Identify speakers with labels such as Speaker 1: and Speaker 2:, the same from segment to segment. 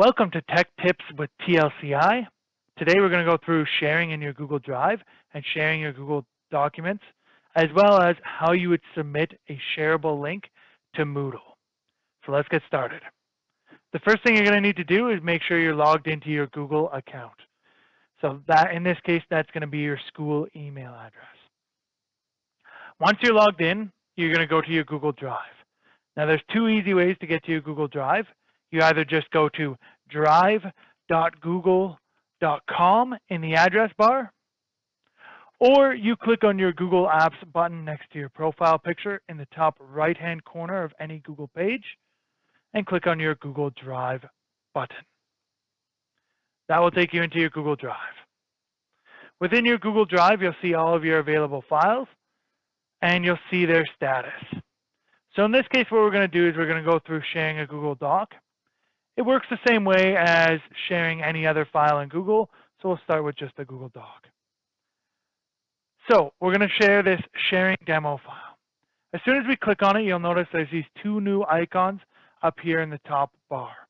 Speaker 1: Welcome to Tech Tips with TLCI. Today we're going to go through sharing in your Google Drive and sharing your Google documents, as well as how you would submit a shareable link to Moodle. So let's get started. The first thing you're going to need to do is make sure you're logged into your Google account. So that, in this case, that's going to be your school email address. Once you're logged in, you're going to go to your Google Drive. Now there's two easy ways to get to your Google Drive. You either just go to drive.google.com in the address bar, or you click on your Google Apps button next to your profile picture in the top right-hand corner of any Google page, and click on your Google Drive button. That will take you into your Google Drive. Within your Google Drive, you'll see all of your available files, and you'll see their status. So in this case, what we're going to do is we're going to go through sharing a Google Doc. It works the same way as sharing any other file in Google, so we'll start with just the Google Doc. So we're going to share this sharing demo file. As soon as we click on it, you'll notice there's these two new icons up here in the top bar.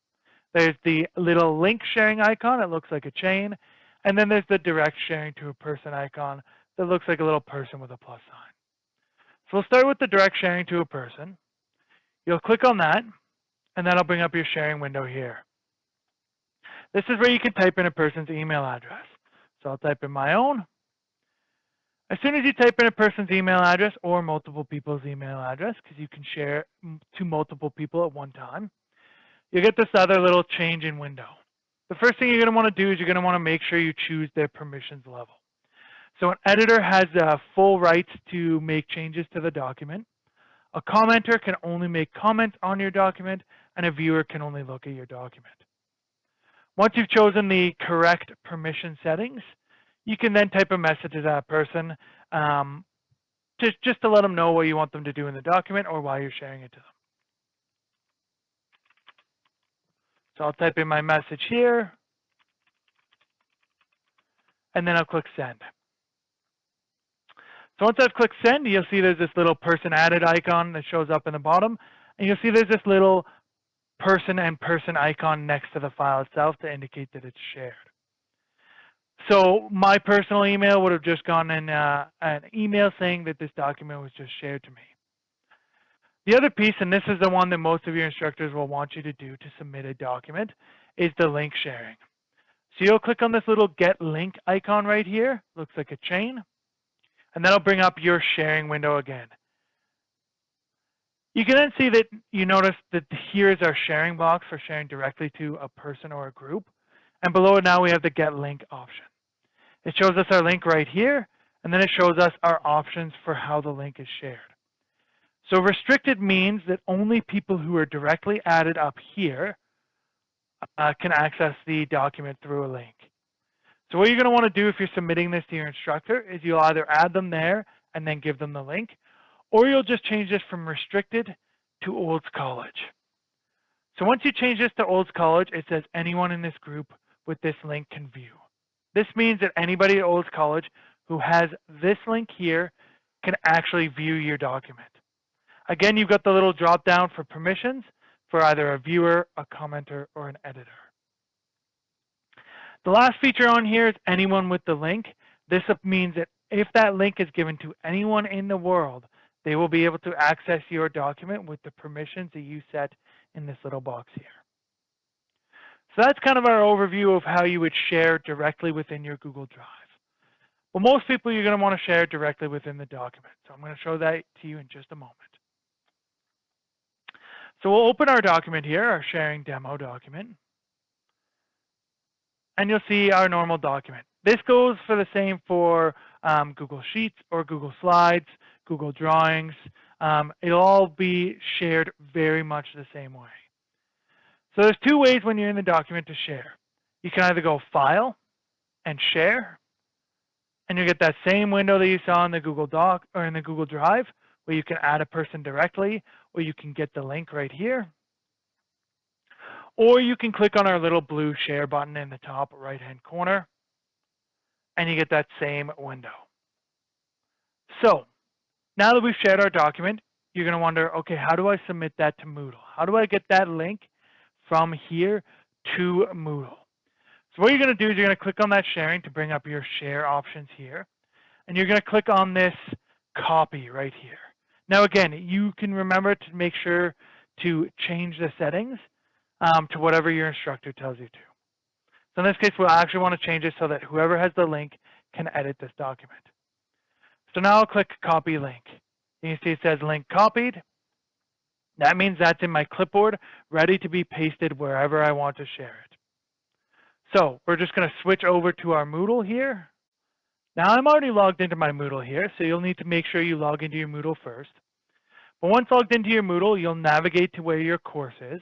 Speaker 1: There's the little link sharing icon, it looks like a chain, and then there's the direct sharing to a person icon that looks like a little person with a plus sign. So we'll start with the direct sharing to a person. You'll click on that, and that'll bring up your sharing window here. This is where you can type in a person's email address. So I'll type in my own. As soon as you type in a person's email address or multiple people's email address, because you can share to multiple people at one time, you'll get this other little change in window. The first thing you're going to want to do is you're going to want to make sure you choose their permissions level. So an editor has full rights to make changes to the document. A commenter can only make comments on your document, and a viewer can only look at your document. Once you've chosen the correct permission settings, you can then type a message to that person just to let them know what you want them to do in the document or why you're sharing it to them. So I'll type in my message here, and then I'll click send. So once I've clicked send, you'll see there's this little person added icon that shows up in the bottom, and you'll see there's this little person and person icon next to the file itself to indicate that it's shared. So my personal email would have just gone in an email saying that this document was just shared to me. The other piece, and this is the one that most of your instructors will want you to do to submit a document, is the link sharing. So you'll click on this little get link icon right here, looks like a chain, and that'll bring up your sharing window again. You can then see that you notice that here is our sharing box for sharing directly to a person or a group. And below it now we have the get link option. It shows us our link right here, and then it shows us our options for how the link is shared. So restricted means that only people who are directly added up here can access the document through a link. So what you're going to want to do if you're submitting this to your instructor is you'll either add them there and then give them the link, or you'll just change this from restricted to Olds College. So once you change this to Olds College, it says anyone in this group with this link can view. This means that anybody at Olds College who has this link here can actually view your document. Again, you've got the little drop down for permissions for either a viewer, a commenter, or an editor. The last feature on here is anyone with the link. This means that if that link is given to anyone in the world, they will be able to access your document with the permissions that you set in this little box here. So that's kind of our overview of how you would share directly within your Google Drive. Well, most people you're going to want to share directly within the document. So I'm going to show that to you in just a moment. So we'll open our document here, our sharing demo document. And you'll see our normal document. This goes for the same for Google Sheets or Google Slides, Google Drawings. It'll all be shared very much the same way. So there's two ways when you're in the document to share. You can either go File and Share, and you get that same window that you saw in the Google Doc or in the Google Drive, where you can add a person directly, or you can get the link right here. Or you can click on our little blue share button in the top right-hand corner, and you get that same window. So now that we've shared our document, you're going to wonder, okay, how do I submit that to Moodle? How do I get that link from here to Moodle. So what you're going to do is you're going to click on that sharing to bring up your share options here. And you're going to click on this copy right here. Now again, you can remember to make sure to change the settings to whatever your instructor tells you to. So in this case, we'll actually want to change it so that whoever has the link can edit this document. So now I'll click copy link. You can see it says link copied. That means that's in my clipboard, ready to be pasted wherever I want to share it. So we're just going to switch over to our Moodle here. Now I'm already logged into my Moodle here, so you'll need to make sure you log into your Moodle first. But once logged into your Moodle, you'll navigate to where your course is,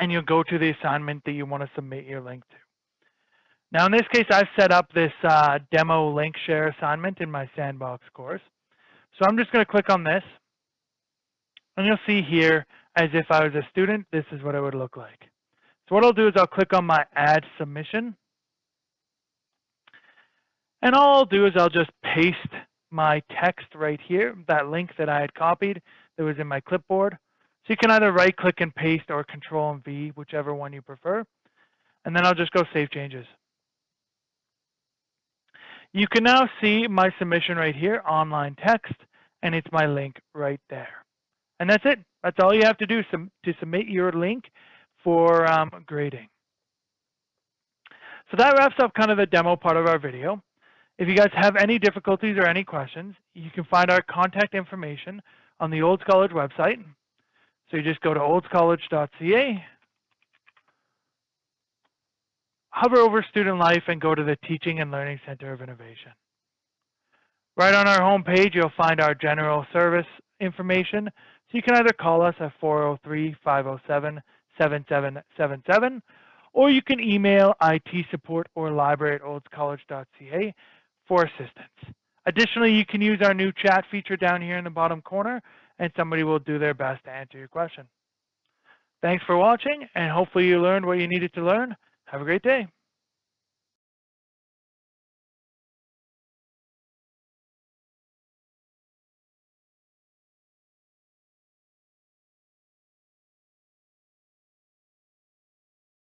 Speaker 1: and you'll go to the assignment that you want to submit your link to. Now in this case, I've set up this demo link share assignment in my sandbox course. So I'm just going to click on this, and you'll see here, as if I was a student, this is what it would look like. So what I'll do is I'll click on my add submission. And all I'll do is I'll just paste my text right here, that link that I had copied that was in my clipboard. So you can either right click and paste or Control and V, whichever one you prefer. And then I'll just go save changes. You can now see my submission right here, online text, and it's my link right there. And that's it. That's all you have to do to submit your link for grading. So that wraps up kind of the demo part of our video. If you guys have any difficulties or any questions, you can find our contact information on the Olds College website. So you just go to oldscollege.ca, hover over Student Life, and go to the Teaching and Learning Center of Innovation. Right on our home page, you'll find our general service information. So you can either call us at 403-507-7777, or you can email IT support or library@oldscollege.ca for assistance. Additionally, you can use our new chat feature down here in the bottom corner, and somebody will do their best to answer your question. Thanks for watching, and hopefully you learned what you needed to learn. Have a great day.